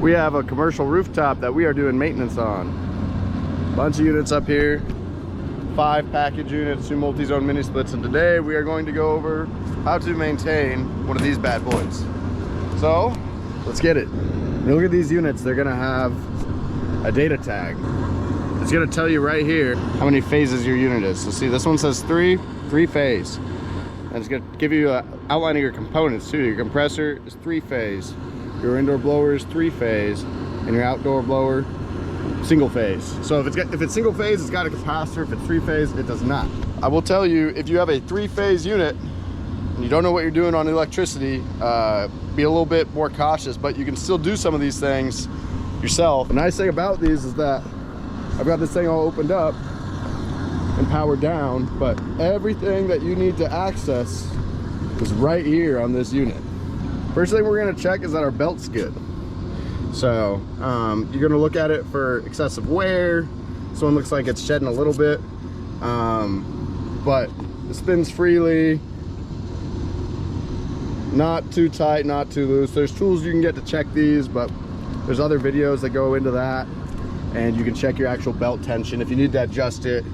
We have a commercial rooftop that we are doing maintenance on. Bunch of units up here, 5 package units, 2 multi-zone mini splits, and today we are going to go over how to maintain one of these bad boys. So let's get it. Look at these units. They're gonna have a data tag. It's gonna tell you right here how many phases your unit is. So see, this one says 3 phase. And it's gonna give you an outline of your components too. Your compressor is 3 phase. Your indoor blower is 3 phase. And your outdoor blower, single phase. So if it's single phase, it's got a capacitor. If it's 3 phase, it does not. I will tell you, if you have a 3 phase unit and you don't know what you're doing on electricity, be a little bit more cautious, but you can still do some of these things yourself. The nice thing about these is that I've got this thing all opened up and powered down, but everything that you need to access is right here on this unit. First thing we're gonna check is that our belt's good. So you're gonna look at it for excessive wear. This one looks like it's shedding a little bit, but it spins freely. Not too tight, not too loose. There's tools you can get to check these, but there's other videos that go into that, and you can check your actual belt tension if you need to adjust it.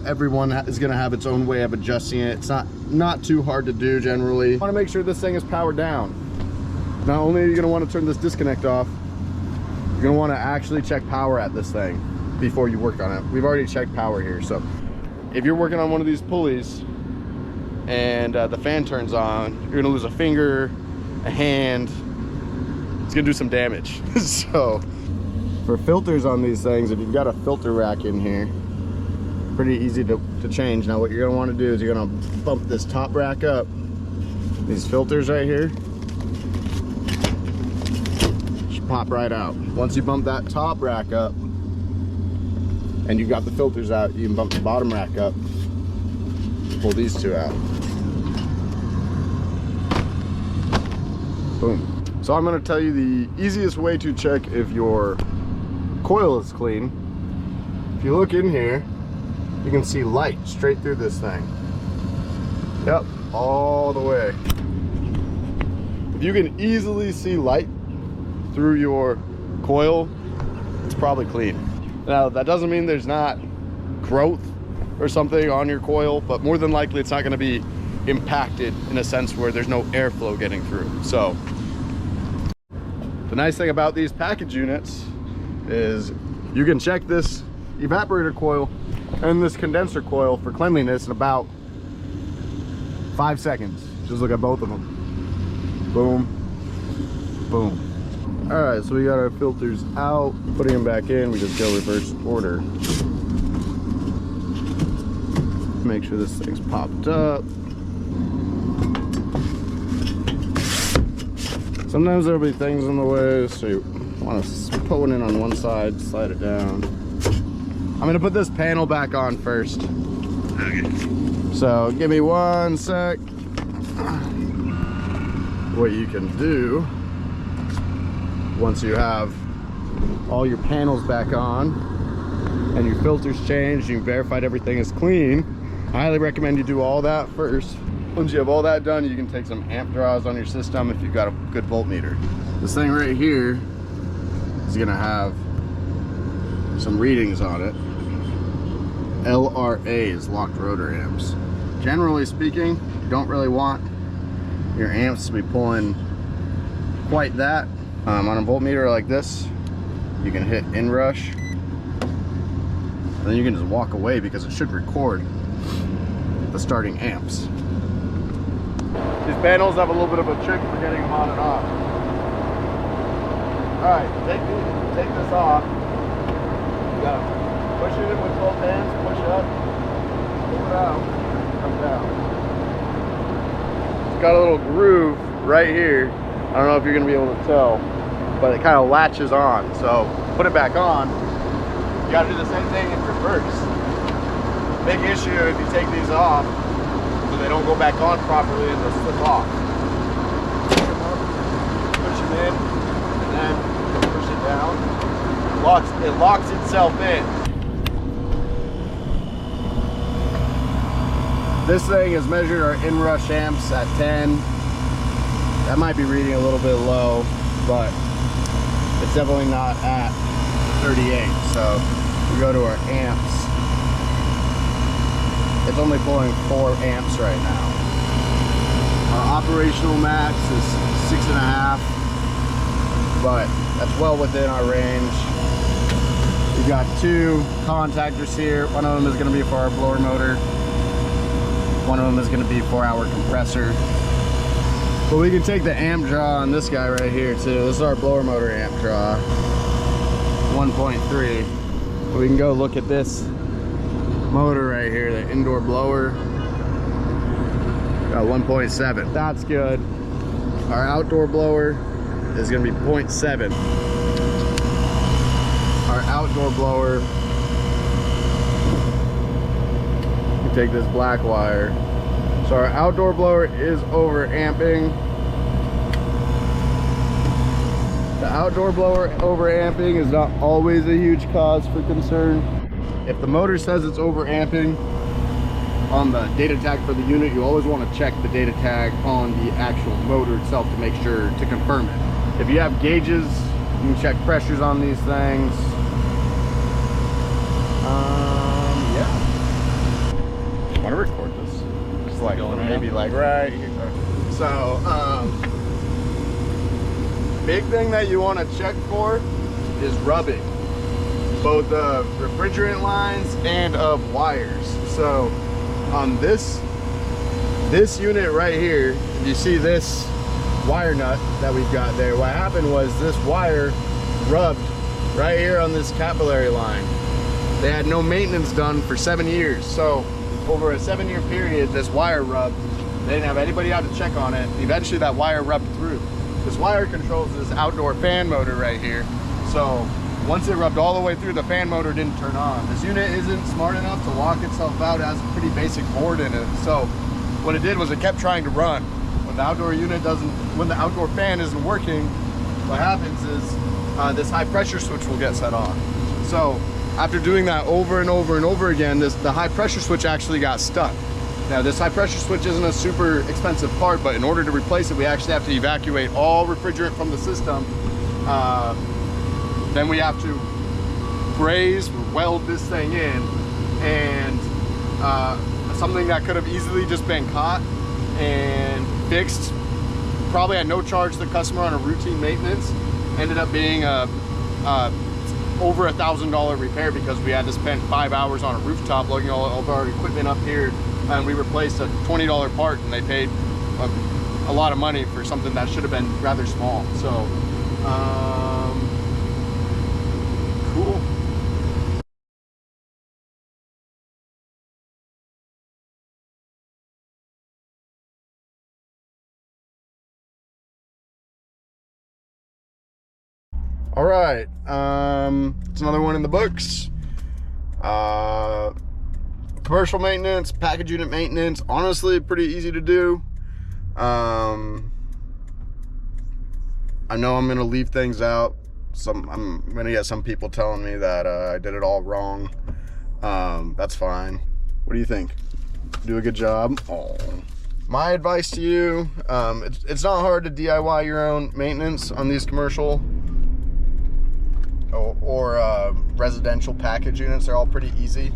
Everyone is going to have its own way of adjusting it. It's not too hard to do generally. You want to make sure this thing is powered down. Not only are you going to want to turn this disconnect off, you're going to want to actually check power at this thing before you work on it. We've already checked power here, so if you're working on one of these pulleys and the fan turns on, you're going to lose a finger, a hand. It's going to do some damage. So for filters on these things, if you've got a filter rack in here, pretty easy to change. Now what you're gonna want to do is you're gonna bump this top rack up. These filters right here should pop right out. Once you bump that top rack up and you've got the filters out, you can bump the bottom rack up, pull these 2 out. Boom. So I'm gonna tell you the easiest way to check if your coil is clean. If you look in here, you can see light straight through this thing. Yep, all the way. If you can easily see light through your coil, it's probably clean. Now, that doesn't mean there's not growth or something on your coil, but more than likely it's not gonna be impacted in a sense where there's no airflow getting through. So, the nice thing about these package units is you can check this evaporator coil and this condenser coil for cleanliness in about 5 seconds. Just look at both of them. Boom, boom. All right, so we got our filters out. Putting them back in, we just go reverse order. Make sure this thing's popped up. Sometimes there'll be things in the way, so you want to put one in on one side, slide it down. I'm gonna put this panel back on first. Okay. So give me 1 sec. What you can do, once you have all your panels back on and your filters changed, you've verified everything is clean, I highly recommend you do all that first. Once you have all that done, you can take some amp draws on your system if you've got a good voltmeter. This thing right here is gonna have some readings on it. LRAs, locked rotor amps. Generally speaking, you don't really want your amps to be pulling quite that. On a voltmeter like this, you can hit inrush, and then you can just walk away because it should record the starting amps. These panels have a little bit of a trick for getting them on and off. Alright, take this off. You gotta push it in with both hands, push it up, pull it out, come down. It's got a little groove right here. I don't know if you're gonna be able to tell, but it kind of latches on. So put it back on. You gotta do the same thing in reverse. Big issue if you take these off, so they don't go back on properly and they'll slip off. Push them in, and then push it down. It locks itself in. This thing has measured our inrush amps at 10. That might be reading a little bit low. but it's definitely not at 38. So we go to our amps. It's only pulling 4 amps right now. Our operational max is 6.5, but that's well within our range. We've got 2 contactors here. One of them is going to be for our blower motor. One of them is going to be for our compressor. But we can take the amp draw on this guy right here too. This is our blower motor amp draw, 1.3. We can go look at this motor right here, the indoor blower. Got 1.7. That's good. Our outdoor blower is going to be 0.7. Our outdoor blower, you take this black wire. So our outdoor blower is over amping. The outdoor blower over amping is not always a huge cause for concern. If the motor says it's over amping on the data tag for the unit, you always want to check the data tag on the actual motor itself to make sure, to confirm it. If you have gauges, you can check pressures on these things. Yeah. I want to record this. Just like maybe like right here. So, big thing that you want to check for is rubbing, both of refrigerant lines and of wires. So on this unit right here, you see this wire nut that we've got there. What happened was this wire rubbed right here on this capillary line. They had no maintenance done for 7 years. So over a 7-year period, this wire rubbed. They didn't have anybody out to check on it. Eventually that wire rubbed through. This wire controls this outdoor fan motor right here. So once it rubbed all the way through, the fan motor didn't turn on. This unit isn't smart enough to lock itself out. It has a pretty basic board in it. So what it did was it kept trying to run. When the outdoor unit doesn't, when the outdoor fan isn't working, what happens is this high pressure switch will get set off. So after doing that over and over and over again, the high pressure switch actually got stuck. Now this high pressure switch isn't a super expensive part, but in order to replace it, we actually have to evacuate all refrigerant from the system. Then we have to braze, weld this thing in, and something that could have easily just been caught and fixed, probably at no charge to the customer on a routine maintenance, ended up being over $1,000 repair because we had to spend 5 hours on a rooftop loading all of our equipment up here, and we replaced a $20 part, and they paid a lot of money for something that should have been rather small. So cool. All right, it's another one in the books. Commercial maintenance, package unit maintenance, honestly pretty easy to do. I know I'm gonna leave things out. I'm gonna get some people telling me that I did it all wrong. That's fine. What do you think? Do a good job? Oh. My advice to you, it's not hard to DIY your own maintenance on these commercial or residential package units. They're all pretty easy.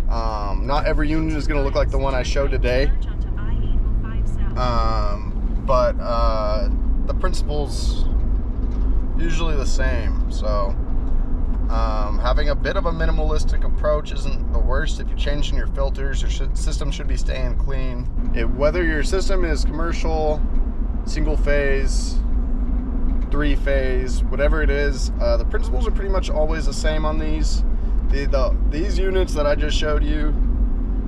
Not every unit is going to look like the one I showed today, but the principle's usually the same. So having a bit of a minimalistic approach isn't the worst. If you're changing your filters, your system should be staying clean. Whether your system is commercial, single phase, 3-phase, whatever it is, the principles are pretty much always the same on these. These units that I just showed you,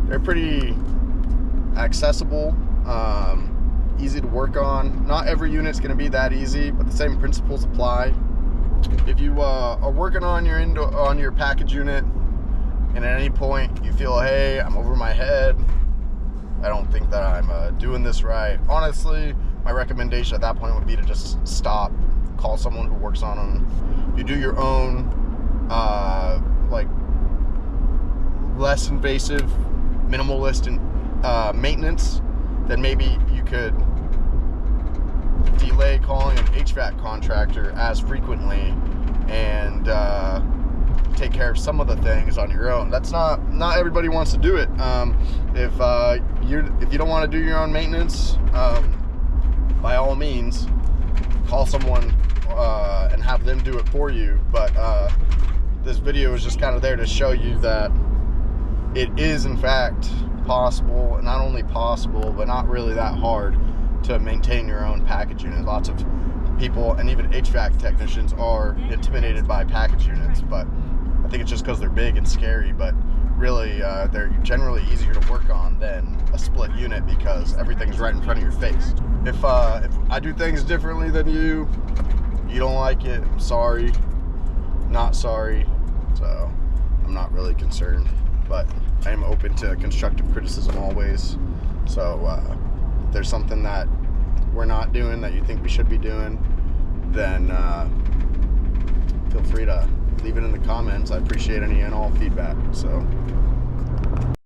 they're pretty accessible, easy to work on. Not every unit's going to be that easy, but the same principles apply. If you are working on your package unit, and at any point you feel, hey, I'm over my head, I don't think that I'm doing this right, honestly, my recommendation at that point would be to just stop, call someone who works on them. You do your own like less invasive, minimalist maintenance, then maybe you could delay calling an HVAC contractor as frequently and take care of some of the things on your own. That's not everybody wants to do it. If you don't want to do your own maintenance, by all means, call someone and have them do it for you. But this video is just kind of there to show you that it is in fact possible, and not only possible, but not really that hard to maintain your own package unit. Lots of people, and even HVAC technicians, are intimidated by package units, but I think it's just because they're big and scary. But really, they're generally easier to work on than a split unit because everything's right in front of your face. If I do things differently than you don't like it, I'm sorry, not sorry. So I'm not really concerned, but I am open to constructive criticism always. So if there's something that we're not doing that you think we should be doing, then feel free to leave it in the comments. I appreciate any and all feedback. So